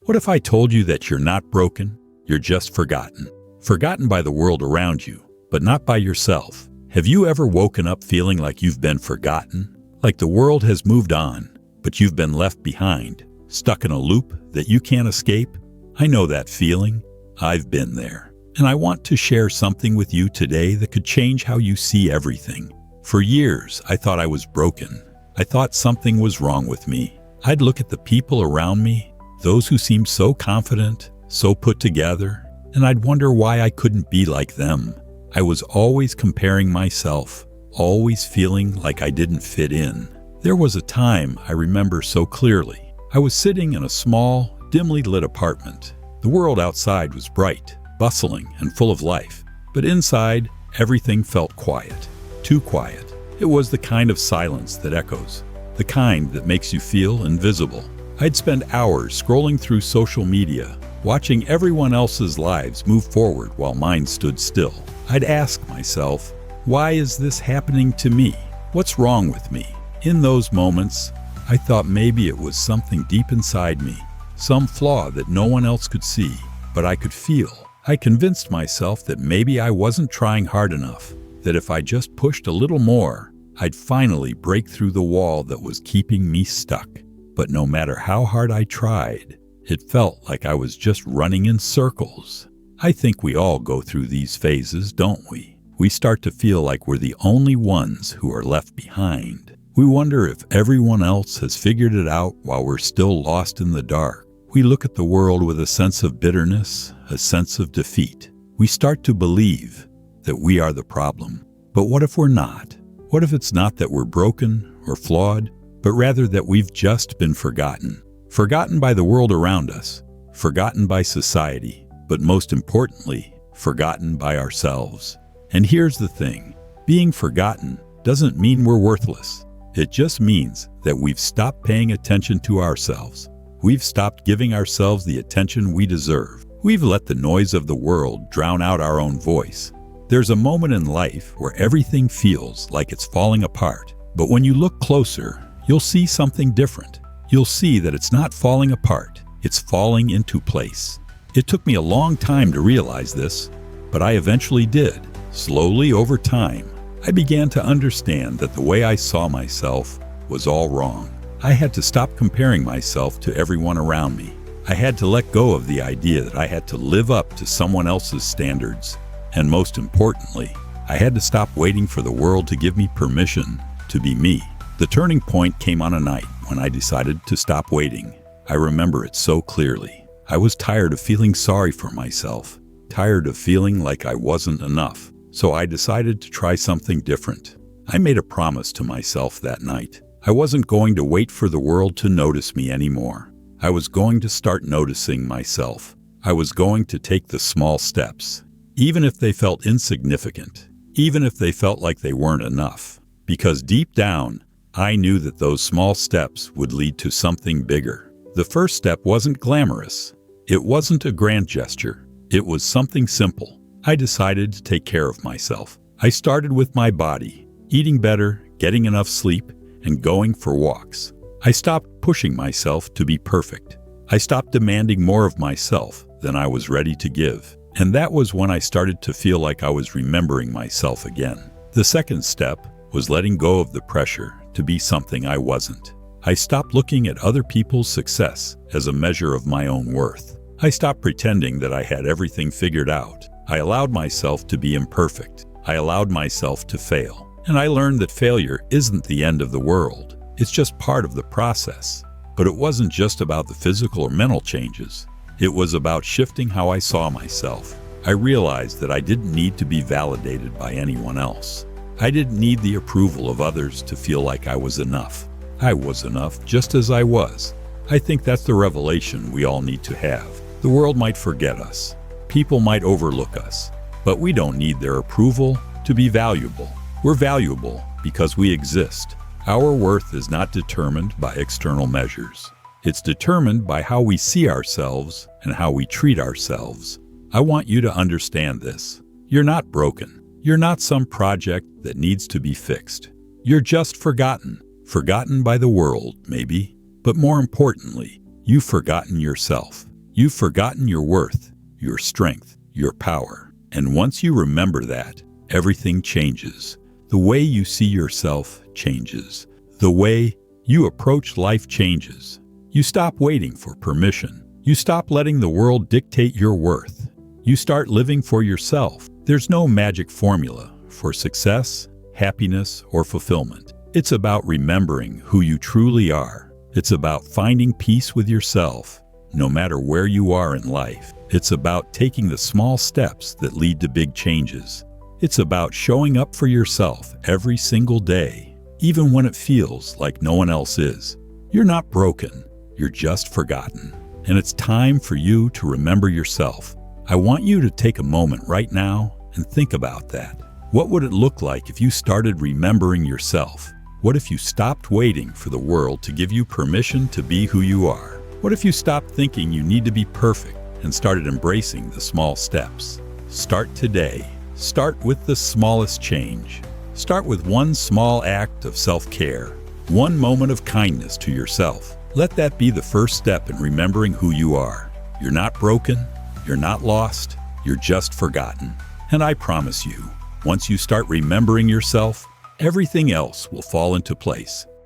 What if I told you that you're not broken? You're just forgotten. Forgotten by the world around you, but not by yourself. Have you ever woken up feeling like you've been forgotten? Like the world has moved on, but you've been left behind, stuck in a loop that you can't escape? I know that feeling. I've been there. And I want to share something with you today that could change how you see everything. For years, I thought I was broken. I thought something was wrong with me. I'd look at the people around me, those who seemed so confident, so put together, and I'd wonder why I couldn't be like them. I was always comparing myself, always feeling like I didn't fit in. There was a time I remember so clearly. I was sitting in a small, dimly lit apartment. The world outside was bright, bustling, and full of life. But inside, everything felt quiet. Too quiet. It was the kind of silence that echoes, the kind that makes you feel invisible. I'd spend hours scrolling through social media, watching everyone else's lives move forward while mine stood still. I'd ask myself, why is this happening to me? What's wrong with me? In those moments, I thought maybe it was something deep inside me, some flaw that no one else could see, but I could feel. I convinced myself that maybe I wasn't trying hard enough, that if I just pushed a little more, I'd finally break through the wall that was keeping me stuck. But no matter how hard I tried, it felt like I was just running in circles. I think we all go through these phases, don't we? We start to feel like we're the only ones who are left behind. We wonder if everyone else has figured it out while we're still lost in the dark. We look at the world with a sense of bitterness, a sense of defeat. We start to believe that we are the problem. But what if we're not? What if it's not that we're broken or flawed, but rather that we've just been forgotten? Forgotten by the world around us, forgotten by society, but most importantly, forgotten by ourselves. And here's the thing, being forgotten doesn't mean we're worthless. It just means that we've stopped paying attention to ourselves. We've stopped giving ourselves the attention we deserve. We've let the noise of the world drown out our own voice. There's a moment in life where everything feels like it's falling apart. But when you look closer, you'll see something different. You'll see that it's not falling apart, it's falling into place. It took me a long time to realize this, but I eventually did. Slowly over time, I began to understand that the way I saw myself was all wrong. I had to stop comparing myself to everyone around me. I had to let go of the idea that I had to live up to someone else's standards. And most importantly, I had to stop waiting for the world to give me permission to be me. The turning point came on a night when I decided to stop waiting. I remember it so clearly. I was tired of feeling sorry for myself, tired of feeling like I wasn't enough. So I decided to try something different. I made a promise to myself that night. I wasn't going to wait for the world to notice me anymore. I was going to start noticing myself. I was going to take the small steps, even if they felt insignificant, even if they felt like they weren't enough. Because deep down, I knew that those small steps would lead to something bigger. The first step wasn't glamorous. It wasn't a grand gesture. It was something simple. I decided to take care of myself. I started with my body, eating better, getting enough sleep, and going for walks. I stopped pushing myself to be perfect. I stopped demanding more of myself than I was ready to give. And that was when I started to feel like I was remembering myself again. The second step was letting go of the pressure to be something I wasn't. I stopped looking at other people's success as a measure of my own worth. I stopped pretending that I had everything figured out. I allowed myself to be imperfect. I allowed myself to fail. And I learned that failure isn't the end of the world. It's just part of the process. But it wasn't just about the physical or mental changes. It was about shifting how I saw myself. I realized that I didn't need to be validated by anyone else. I didn't need the approval of others to feel like I was enough. I was enough just as I was. I think that's the revelation we all need to have. The world might forget us. People might overlook us, but we don't need their approval to be valuable. We're valuable because we exist. Our worth is not determined by external measures. It's determined by how we see ourselves and how we treat ourselves. I want you to understand this. You're not broken. You're not some project that needs to be fixed. You're just forgotten. Forgotten by the world, maybe. But more importantly, you've forgotten yourself. You've forgotten your worth, your strength, your power. And once you remember that, everything changes. The way you see yourself changes. The way you approach life changes. You stop waiting for permission. You stop letting the world dictate your worth. You start living for yourself. There's no magic formula for success, happiness, or fulfillment. It's about remembering who you truly are. It's about finding peace with yourself, no matter where you are in life. It's about taking the small steps that lead to big changes. It's about showing up for yourself every single day, even when it feels like no one else is. You're not broken, you're just forgotten. And it's time for you to remember yourself. I want you to take a moment right now and think about that. What would it look like if you started remembering yourself? What if you stopped waiting for the world to give you permission to be who you are? What if you stopped thinking you need to be perfect and started embracing the small steps? Start today. Start with the smallest change. Start with one small act of self-care, one moment of kindness to yourself. Let that be the first step in remembering who you are. You're not broken, you're not lost, you're just forgotten. And I promise you, once you start remembering yourself, everything else will fall into place.